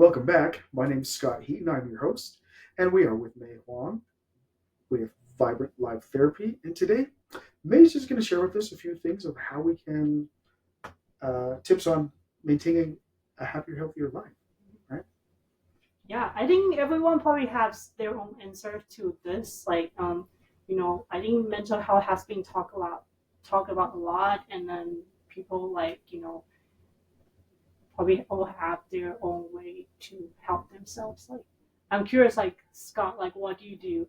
Welcome back. My name is Scott Heaton. I'm your host, and we are with Mei Huang with Vibrant Life Therapy. And today, Mei's just going to share with us a few things of how we can tips on maintaining a happier, healthier life. Right? Yeah, I think everyone probably has their own answer to this. I think mental health has been talked about a lot, and then people probably all have their own way to help themselves. Like, I'm curious, like Scott, like what do you do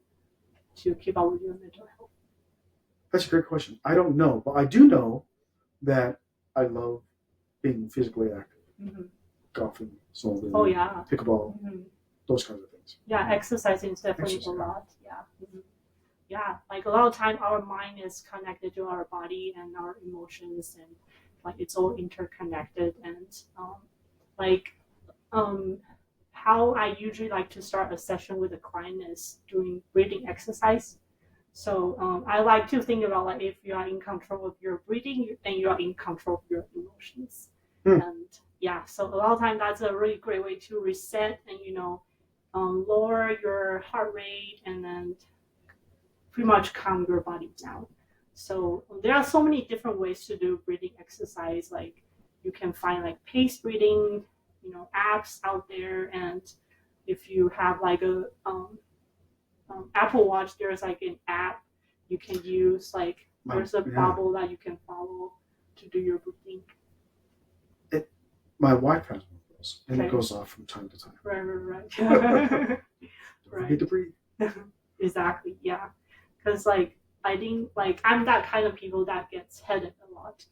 to keep up with your mental health? That's a great question. I don't know, but I do know that I love being physically active, Mm-hmm. golfing, Oh snowboarding, yeah. pickleball, Mm-hmm. those kinds of things. Yeah, exercising is definitely a Exercise. lot. Yeah. Mm-hmm. Yeah, like a lot of time our mind is connected to our body and our emotions, and like it's all interconnected. And like um how I usually like to start a session with a client is doing breathing exercise. So I like to think about like if you are in control of your breathing and you are in control of your emotions. Hmm. And yeah, so a lot of time that's a really great way to reset and lower your heart rate and then pretty much calm your body down. So there are so many different ways to do breathing exercise. Like you can find like pace breathing, apps out there. And if you have like a Apple Watch, there's like an app you can use. Like there's a Yeah. bubble that you can follow to do your breathing. My wife has one of those, and Okay. it goes off from time to time. Right. Don't Right. forget to breathe. Exactly. Yeah. Because like I think like I'm that kind of people that gets headache a lot,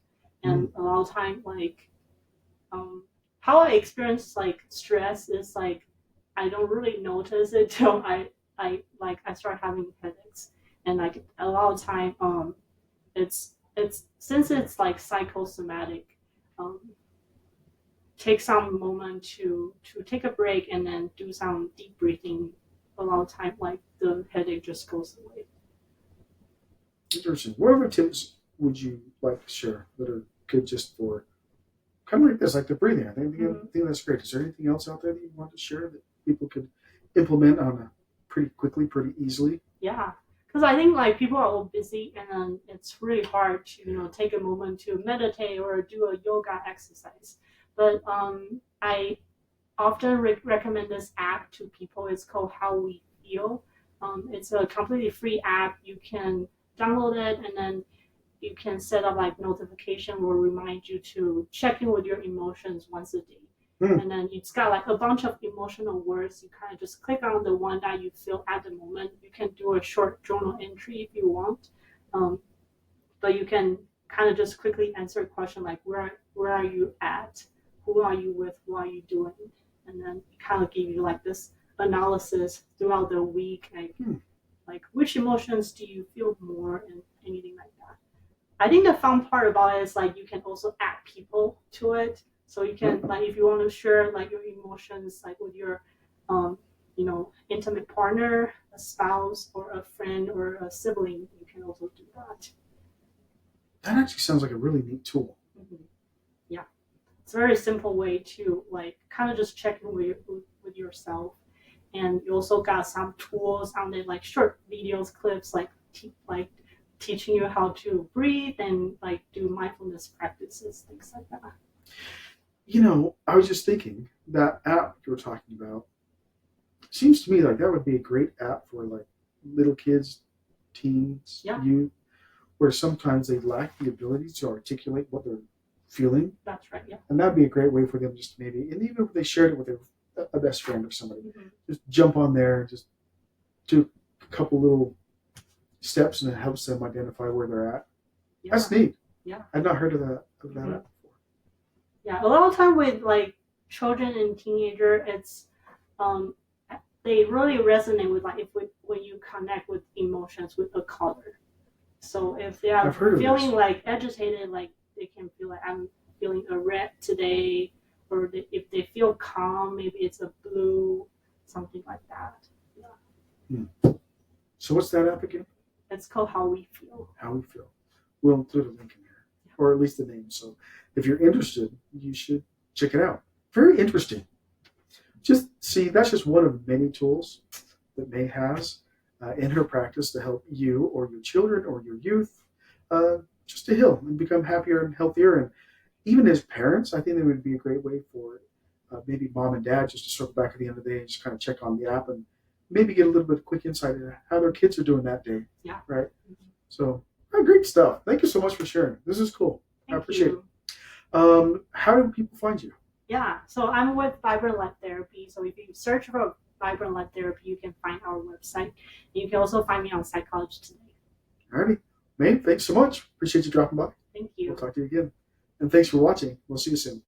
and a lot of time like how I experience like stress is like I don't really notice it till I start having headaches, and like a lot of time it's since it's like psychosomatic. Um, take some moment to take a break and then do some deep breathing. A lot of time like the headache just goes away. Interesting. What other tips would you like to share that are good just for kind of like this, like the breathing? I think that's great. Is there anything else out there that you want to share that people could implement on a pretty quickly, pretty easily? Yeah, because I think like people are all busy and then it's really hard to take a moment to meditate or do a yoga exercise. But I often recommend this app to people. It's called How We Feel. It's a completely free app. You can download it and then you can set up like notification will remind you to check in with your emotions once a day. And then it's got like a bunch of emotional words. You kind of just click on the one that you feel at the moment. You can do a short journal entry if you want, but you can kind of just quickly answer a question like where are you at, who are you with, what are you doing, and then kind of give you like this analysis throughout the week, like which emotions do you feel more and anything like that. I think the fun part about it is like you can also add people to it. So you can like if you want to share like your emotions like with your intimate partner, a spouse or a friend or a sibling, you can also do that. That actually sounds like a really neat tool. Mm-hmm. Yeah. It's a very simple way to like kind of just check in with yourself. And you also got some tools on there like short videos, clips like teaching you how to breathe and like do mindfulness practices, things like that. I was just thinking that app you were talking about seems to me like that would be a great app for like little kids, teens, youth, where sometimes they lack the ability to articulate what they're feeling. That's right. Yeah. And that'd be a great way for them just maybe, and even if they shared it with a best friend or somebody, just jump on there and just do a couple little steps, and it helps them identify where they're at. Yeah. That's neat. Yeah. I've not heard of that app before. Yeah, a lot of time with like children and teenager, it's they really resonate with like when you connect with emotions with a color. So if they are feeling like agitated, like they can feel like I'm feeling a red today, or if they feel calm, maybe it's a blue, something like that. Yeah. So what's that app again? It's called How We Feel. How We Feel. We'll include a link in there, or at least the name. So if you're interested, you should check it out. Very interesting. just see that's just one of many tools that May has in her practice to help you or your children or your youth just to heal and become happier and healthier. And even as parents, I think it would be a great way for maybe mom and dad just to circle back at the end of the day and just kind of check on the app and maybe get a little bit of quick insight into how their kids are doing that day. Yeah. Right. So, great stuff. Thank you so much for sharing. This is cool. I appreciate it. How do people find you? Yeah, so I'm with Vibrant Light Therapy. So if you search for Vibrant Light Therapy, you can find our website. You can also find me on Psychology Today. Alrighty. May, thanks so much. Appreciate you dropping by. Thank you. We'll talk to you again. And thanks for watching. We'll see you soon.